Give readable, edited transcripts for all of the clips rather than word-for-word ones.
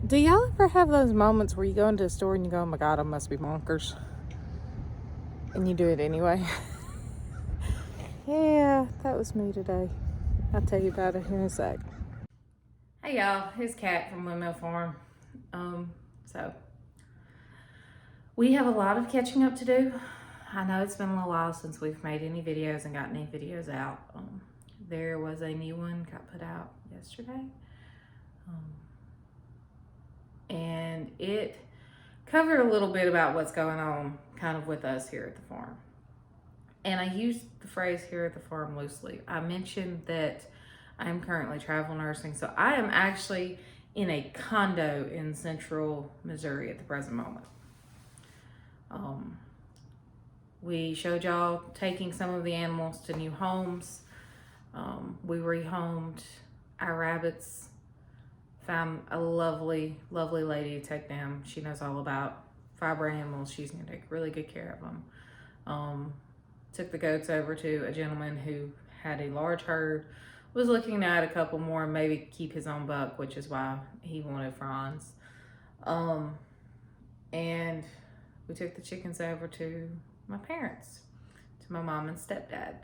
Do y'all ever have those moments where you go into a store and you go, oh my God, I must be bonkers? And you do it anyway? Yeah, that was me today. I'll tell you about it here in a sec. Hey y'all, it's Kat from Windmill Farm. So we have a lot of catching up to do. I know it's been a little while since we've made any videos and gotten any videos out. There was a new one got put out yesterday. And it covered a little bit about what's going on kind of with us here at the farm. And I use the phrase here at the farm loosely. I mentioned that I'm currently travel nursing. So I am actually in a condo in central Missouri at the present moment. We showed y'all taking some of the animals to new homes. We rehomed our rabbits. Found a lovely, lovely lady to take them. She knows all about fiber animals. She's gonna take really good care of them. Took the goats over to a gentleman who had a large herd, was looking to add a couple more and maybe keep his own buck, which is why he wanted Franz. And we took the chickens over to my parents, to my mom and stepdad.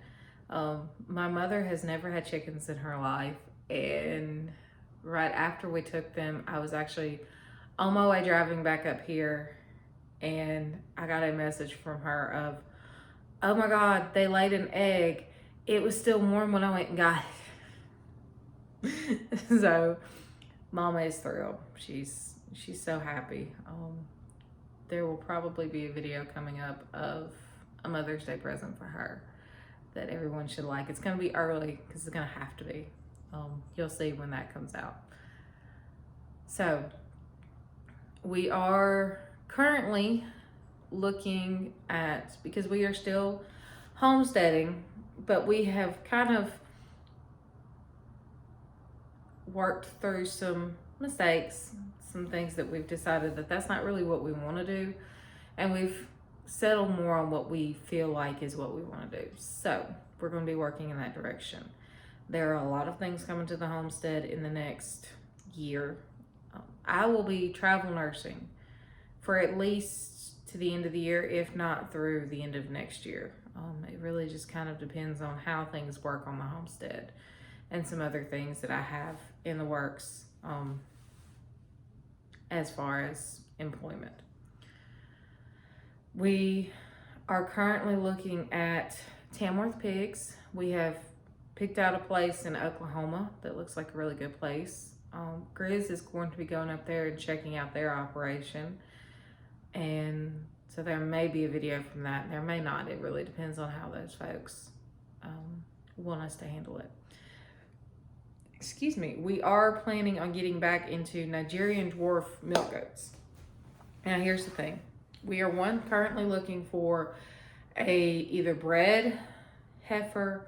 My mother has never had chickens in her life, and right after we took them, I was actually on my way driving back up here, and I got a message from her of, oh my God, they laid an egg. It was still warm when I went and got it. So Mama is thrilled. She's so happy. There will probably be a video coming up of a Mother's Day present for her that everyone should like. It's gonna be early because it's gonna have to be. You'll see when that comes out. So we are currently looking at, because we are still homesteading, but we have kind of worked through some mistakes, some things that we've decided that that's not really what we want to do, and we've settled more on what we feel like is what we want to do. So we're going to be working in that direction. There are a lot of things coming to the homestead in the next year. I will be travel nursing for at least to the end of the year, if not through the end of next year. It really just kind of depends on how things work on the homestead and some other things that I have in the works as far as employment. We are currently looking at Tamworth Pigs. We have picked out a place in Oklahoma that looks like a really good place. Grizz is going to be going up there and checking out their operation. And so there may be a video from that. There may not. It really depends on how those folks want us to handle it. Excuse me. We are planning on getting back into Nigerian dwarf milk goats. Now here's the thing. We are currently looking for a either bred heifer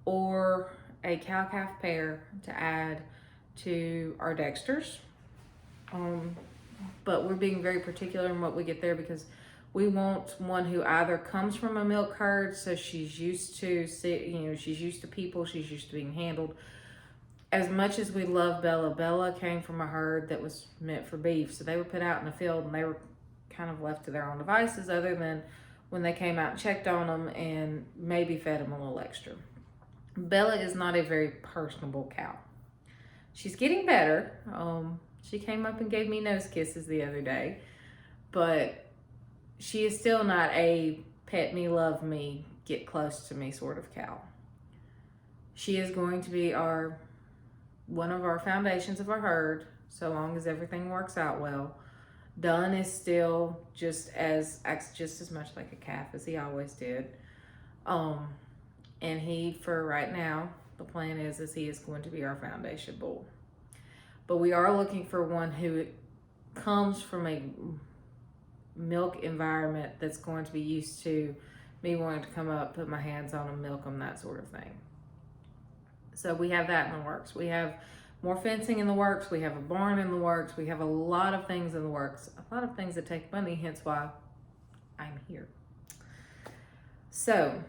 or a cow-calf pair to add to our Dexters. But we're being very particular in what we get there because we want one who either comes from a milk herd, so she's used to, she's used to people, she's used to being handled. As much as we love Bella, Bella came from a herd that was meant for beef, so they were put out in the field and they were kind of left to their own devices, other than when they came out and checked on them and maybe fed them a little extra. Bella is not a very personable cow. She's getting better. She came up and gave me nose kisses the other day, but she is still not a pet me, love me, get close to me sort of cow. She is going to be one of our foundations of our herd, so long as everything works out well. Dunn is still acts just as much like a calf as he always did. And he, for right now, the plan is he is going to be our foundation bull. But we are looking for one who comes from a milk environment that's going to be used to me wanting to come up, put my hands on them, milk them, that sort of thing. So we have that in the works. We have more fencing in the works. We have a barn in the works. We have a lot of things in the works. A lot of things that take money, hence why I'm here. So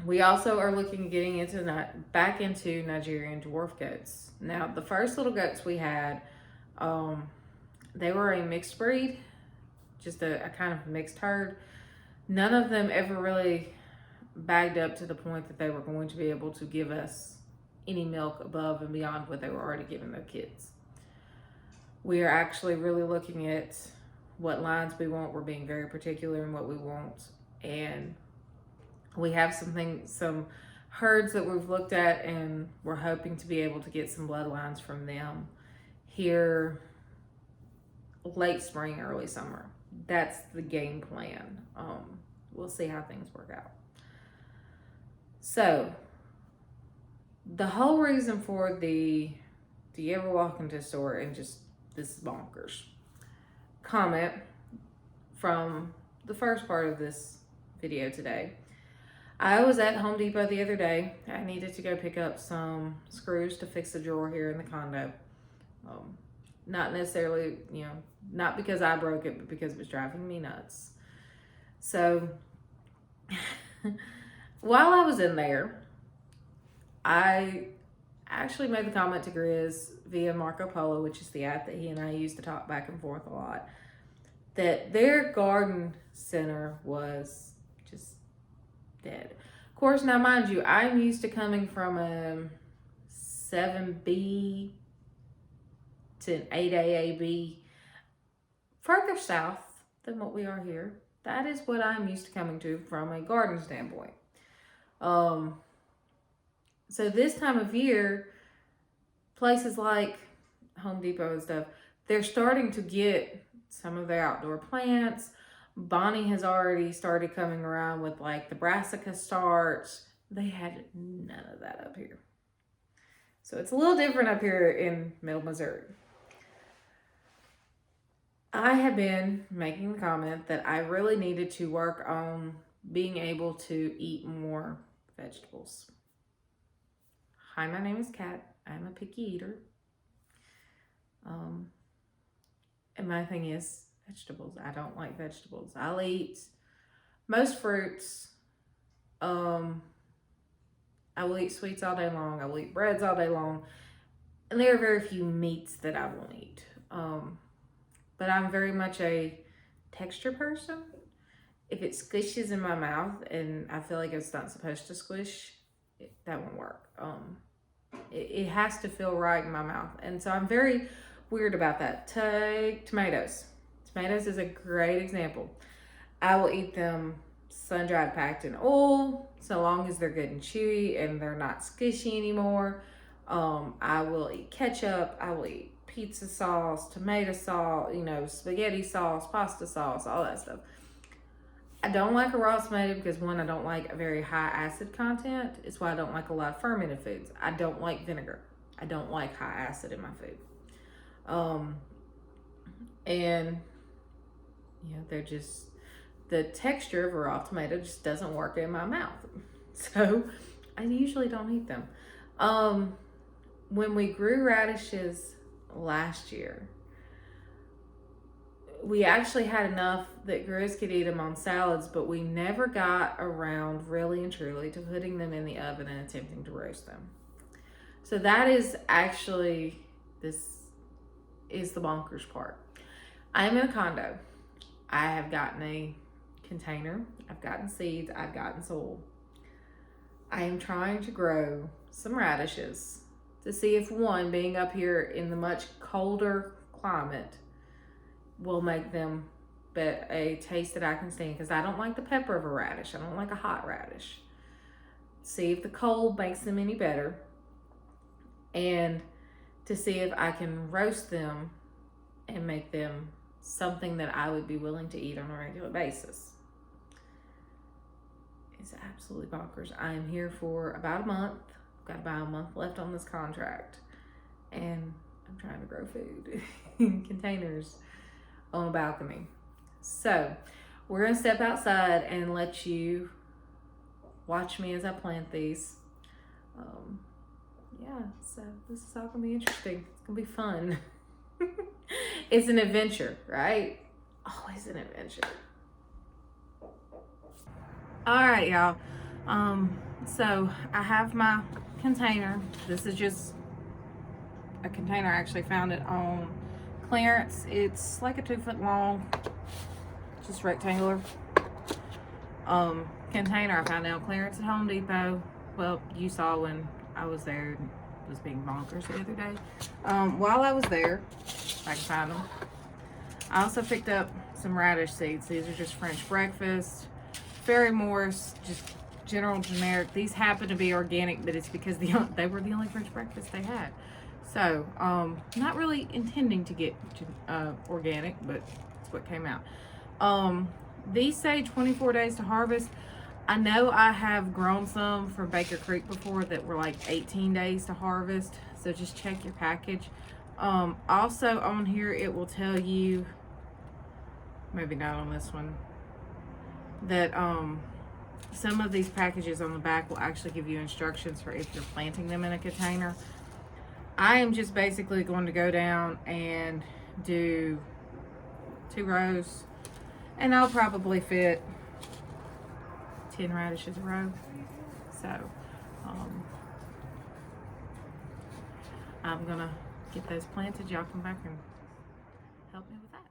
we also are looking at getting back into Nigerian dwarf goats. Now, the first little goats we had, They were a mixed breed, just a kind of mixed herd. None of them ever really bagged up to the point that they were going to be able to give us any milk above and beyond what they were already giving their kids. We are actually really looking at what lines we want. We're being very particular in what we want. And we have some herds that we've looked at, and we're hoping to be able to get some bloodlines from them here late spring, early summer. That's the game plan. We'll see how things work out. So the whole reason for the "do you ever walk into a store and just, this is bonkers" comment from the first part of this video today. I was at Home Depot the other day. I needed to go pick up some screws to fix a drawer here in the condo. Not necessarily, not because I broke it, but because it was driving me nuts. So while I was in there, I actually made the comment to Grizz via Marco Polo, which is the app that he and I use to talk back and forth a lot, that their garden center was just dead. Of course, now mind you, I'm used to coming from a 7B to an 8AAB further south than what we are here. That is what I'm used to coming to from a garden standpoint. So this time of year, places like Home Depot and stuff, they're starting to get some of their outdoor plants. Bonnie has already started coming around with like the brassica starts. They had none of that up here. So it's a little different up here in Middle Missouri. I have been making the comment that I really needed to work on being able to eat more vegetables. Hi, my name is Kat. I'm a picky eater. And my thing is vegetables. I don't like vegetables. I'll eat most fruits. I will eat sweets all day long. I will eat breads all day long. And there are very few meats that I won't eat. But I'm very much a texture person. If it squishes in my mouth and I feel like it's not supposed to squish, that won't work. It has to feel right in my mouth. And so I'm very weird about that. Take tomatoes. Tomatoes is a great example. I will eat them sun-dried, packed in oil, so long as they're good and chewy and they're not squishy anymore. I will eat ketchup. I will eat pizza sauce, tomato sauce, spaghetti sauce, pasta sauce, all that stuff. I don't like a raw tomato because, one, I don't like a very high acid content. It's why I don't like a lot of fermented foods. I don't like vinegar. I don't like high acid in my food. And they're just, the texture of a raw tomato just doesn't work in my mouth. So I usually don't eat them. When we grew radishes last year, we actually had enough that Grizz could eat them on salads, but we never got around really and truly to putting them in the oven and attempting to roast them. So that is actually, this is the bonkers part. I am in a condo. I have gotten a container. I've gotten seeds. I've gotten soil. I am trying to grow some radishes to see if, one, being up here in the much colder climate will make them a taste that I can stand, because I don't like the pepper of a radish. I don't like a hot radish. See if the cold makes them any better, and to see if I can roast them and make them something that I would be willing to eat on a regular basis. It's absolutely bonkers. I am here for about a month. I've got about a month left on this contract, and I'm trying to grow food in containers on a balcony. So we're gonna step outside and let you watch me as I plant these. So this is all gonna be interesting. It's gonna be fun. It's an adventure, right? Always an adventure. All right, y'all. So I have my container. This is just a container. I actually found it on clearance. It's like a 2-foot long, just rectangular container I found out clearance at Home Depot. Well, you saw when I was there, it was being bonkers the other day. While I was there, if I can find them, I also picked up some radish seeds. These are just French breakfast, Fairy Morse, just general generic. These happen to be organic, but it's because they were the only French breakfast they had. So, not really intending to get organic, but it's what came out. These say 24 days to harvest. I know I have grown some from Baker Creek before that were like 18 days to harvest. So just check your package. Also on here, it will tell you, maybe not on this one, that some of these packages on the back will actually give you instructions for if you're planting them in a container. I am just basically going to go down and do 2 rows, and I'll probably fit 10 radishes a row. So I'm gonna get those planted. Y'all come back and help me with that.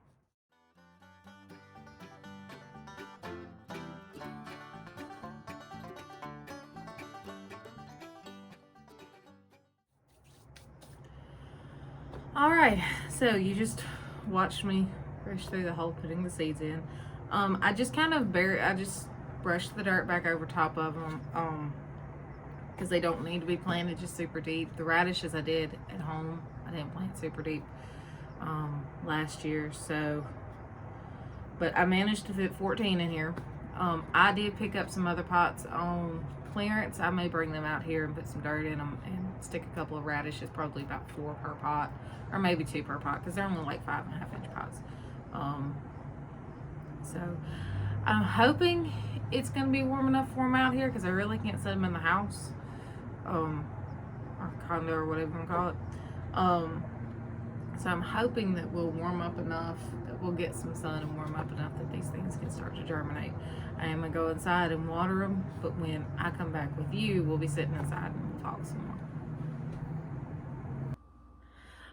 All right, so you just watched me rush through the whole putting the seeds in. I just kind of brushed the dirt back over top of them because they don't need to be planted just super deep. The radishes I did at home, I didn't plant super deep last year, so, but I managed to fit 14 in here. I did pick up some other pots on clearance. I may bring them out here and put some dirt in them and stick a couple of radishes, probably about 4 per pot, or maybe 2 per pot, because they're only like 5.5-inch pots. So I'm hoping it's going to be warm enough for them out here, because I really can't set them in the house, or condo, or whatever you want to call it. So I'm hoping that we'll warm up enough, that we'll get some sun and warm up enough that these things can start to germinate. I am going to go inside and water them, but when I come back with you, we'll be sitting inside and we'll talk some more.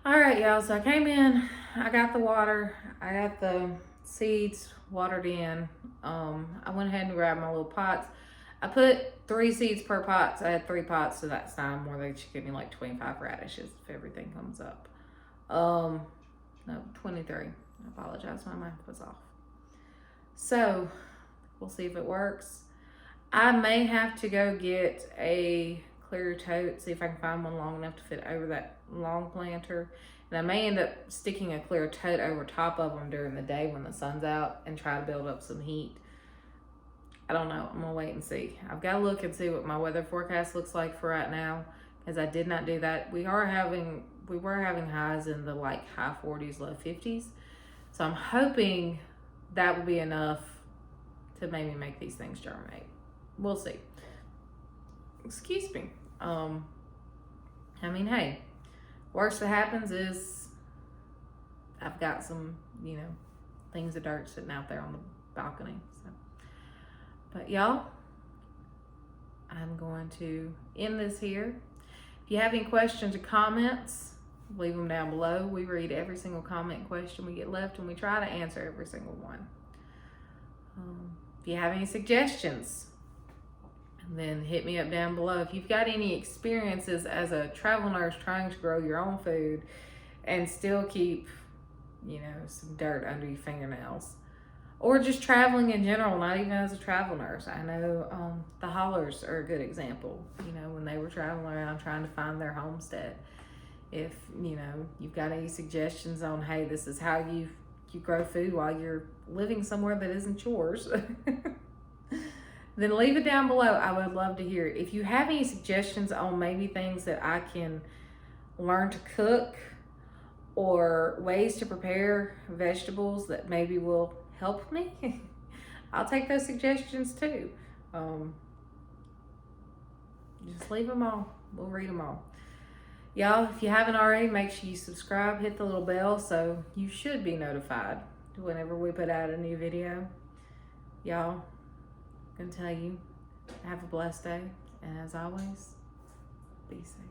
All right, y'all, so I came in, I got the water, I got the seeds watered in. I went ahead and grabbed my little pots. I put 3 seeds per pot, so I had 3 pots, so that's 9 more. They should give me like 25 radishes if everything comes up. No, 23. I apologize, my math was off. So we'll see if it works. I may have to go get a clear tote, see if I can find one long enough to fit over that long planter. And I may end up sticking a clear tote over top of them during the day when the sun's out and try to build up some heat. I don't know. I'm gonna wait and see. I've got to look and see what my weather forecast looks like for right now, because I did not do that. We were having highs in the like high 40s, low 50s. So I'm hoping that will be enough to maybe make these things germinate. We'll see. Excuse me. I mean, hey, worst that happens is I've got some, things of dirt sitting out there on the balcony. So, but y'all, I'm going to end this here. If you have any questions or comments, leave them down below. We read every single comment and question we get left, and we try to answer every single one. If you have any suggestions, then hit me up down below. If you've got any experiences as a travel nurse trying to grow your own food and still keep, some dirt under your fingernails, or just traveling in general, not even as a travel nurse. I know the Hollers are a good example, when they were traveling around trying to find their homestead. If, you've got any suggestions on, hey, this is how you grow food while you're living somewhere that isn't yours, then leave it down below. I would love to hear it. If you have any suggestions on maybe things that I can learn to cook, or ways to prepare vegetables that maybe will help me, I'll take those suggestions too. Just leave them all. We'll read them all. Y'all, if you haven't already, make sure you subscribe, hit the little bell, so you should be notified whenever we put out a new video. Y'all, I'm gonna tell you, have a blessed day, and as always, be safe.